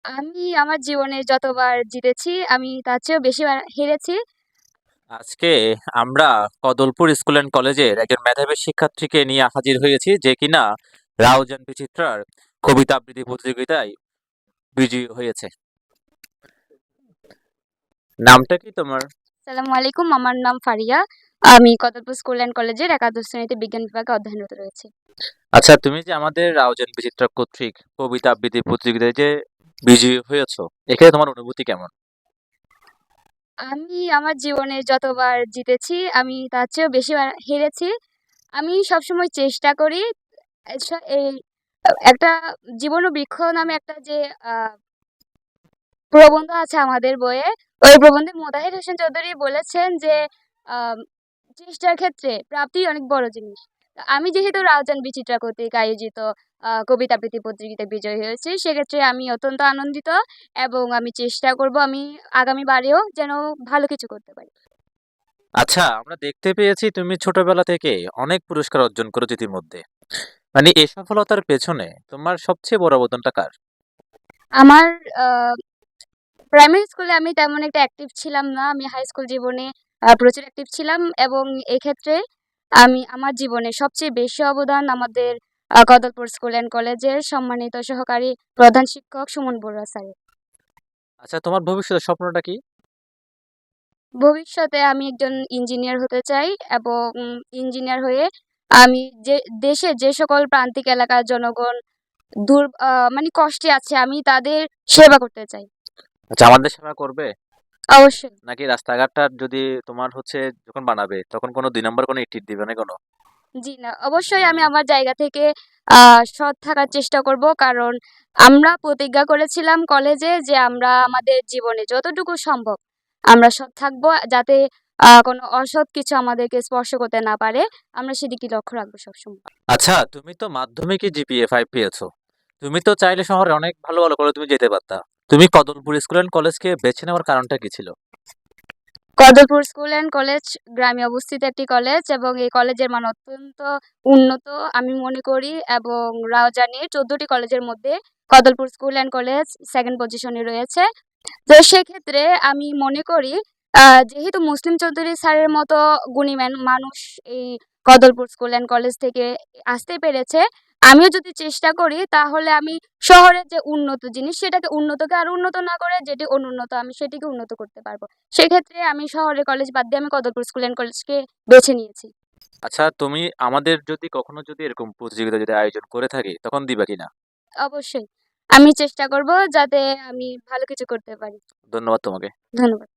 আমি আমার জীবনে যতবার জিতেছি, আমি তার চেয়েও বেশিবার হেরেছি। আজকে আমরা কদলপুর স্কুল অ্যান্ড কলেজের একজন মেধাবী শিক্ষার্থীকে নিয়ে হাজির হয়েছি যে কিনা রাউজান বিচিত্রার কবিতা আবৃত্তি প্রতিযোগিতায় বিজয়ী হয়েছে। নামটা কি তোমার? আসসালামু আলাইকুম। আমার নাম ফারিয়া। আমি কদরপুর স্কুল অ্যান্ড কলেজের একাদশ শ্রেণীতে বিজ্ঞান বিভাগে অধ্যয়নরত রয়েছি। আচ্ছা, তুমি যে আমাদের রাউজান বিচিত্রা কর্তৃক কবিতা আবৃত্তি প্রতিযোগিতায় যে বিজয়ী হয়েছো, এখানে তোমার অনুভূতি কেমন? আমি আমার জীবনে যতবার জিতেছি, আমি তার চেয়েও বেশিবার হেরেছি। আমি সবসময় চেষ্টা করি এই একটা জীবন ও বৃক্ষ নামে একটা যে আ প্রবন্ধ আছে আমাদের বইয়ে। ওই প্রবন্ধে মোতাহির হোসেন চৌধুরী বলেছেন যে, আম চেষ্টার ক্ষেত্রে প্রাপ্তি অনেক বড় জিনিস। তো আমি যেহেতু রাউজান বিচিত্রা কর্তৃক আয়োজিত কবিতা আবৃত্তি প্রতিযোগিতায় বিজয়ী হয়েছি, সেক্ষেত্রে আমি অত্যন্ত আনন্দিত এবং আমি চেষ্টা করব আমি আগামীবারেও যেন ভালো কিছু করতে পারি। আচ্ছা, আমরা দেখতে পেয়েছি তুমি ছোটবেলা থেকে অনেক পুরস্কার অর্জন করেছো ইতিমধ্যে। মানে এই সফলতার পেছনে তোমার সবচেয়ে বড় অবদানটা কার? আমার আ প্রাইমারি স্কুলে আমি তেমন একটা অ্যাক্টিভ ছিলাম না। আমি হাই স্কুল জীবনে প্রচুর অ্যাক্টিভ ছিলাম এবং এক্ষেত্রে আমি আমার জীবনে সবচেয়ে বেশি অবদান আমাদের কদলপুর স্কুল অ্যান্ড কলেজের সম্মানিত সহকারী প্রধান শিক্ষক সুমন বড়ুয়া স্যারের। আচ্ছা, তোমার ভবিষ্যতের স্বপ্নটা কি? ভবিষ্যতে আমি একজন ইঞ্জিনিয়ার হতে চাই এবং ইঞ্জিনিয়ার হয়ে আমি যে দেশের যে সকল প্রান্তিক এলাকার জনগণ মানে কষ্টে আছে আমি তাদের সেবা করতে চাই। আচ্ছা, আমাদের সেবা করবে? অবশ্যই। নাকি রাস্তাঘাটটা যদি তোমার যখন বানাবে তখন কোনো ২ নম্বর কোনো ইট-টিট দিবে না কোনো? জি না, অবশ্যই আমি আমার জায়গা থেকে সৎ থাকার চেষ্টা করব। কারণ আমরা প্রতিজ্ঞা করেছিলাম কলেজে যে আমরা আমাদের জীবনে যতটুকু সম্ভব আমরা সৎ থাকব যাতে কোনো অসৎ কিছু আমাদেরকে স্পর্শ করতে না পারে। আমরা সেদিকে লক্ষ্য রাখবো সবসময়। আচ্ছা, তুমি তো মাধ্যমিকে জিপিএ 5 পেয়েছো। তুমি তো চাইলে শহরে অনেক ভালো, ভালো কলেজে তুমি যেতে পারতা। তুমি কদমপুর স্কুল অ্যান্ড কলেজকে বেছে নেওয়ার কারণটা কি ছিল? কদলপুর স্কুল অ্যান্ড কলেজ গ্রামে অবস্থিত একটি কলেজ এবং এই কলেজের মান অত্যন্ত উন্নত আমি মনে করি এবং রাউজানের ১৪টি কলেজের মধ্যে Kadalpur school and college 2nd পজিশনে রয়েছে। তো সেক্ষেত্রে আমি মনে করি যেহেতু মুসলিম চৌধুরী স্যারের মতো গুণীমান মানুষ এই কদলপুর স্কুল অ্যান্ড কলেজ থেকে আসতে পেরেছে, আমিও যদি চেষ্টা করি তাহলে আমি শহরের যে উন্নত জিনিস সেটাকে উন্নতকে আরো উন্নত না করে যেটি অনুন্নত আমি সেটিকে উন্নত করতে পারবো। সেক্ষেত্রে আমি শহরের কলেজ বাদ দিয়ে আমি কদলপুর স্কুল অ্যান্ড কলেজকে বেছে নিয়েছি। আচ্ছা, তুমি আমাদের কখনো এরকম প্রতিযোগিতা আয়োজন করে থাকি, তখন দিবা কিনা? অবশ্যই। আমি চেষ্টা করব যাতে আমি ভালো কিছু করতে পারি। ধন্যবাদ তোমাকে। ধন্যবাদ।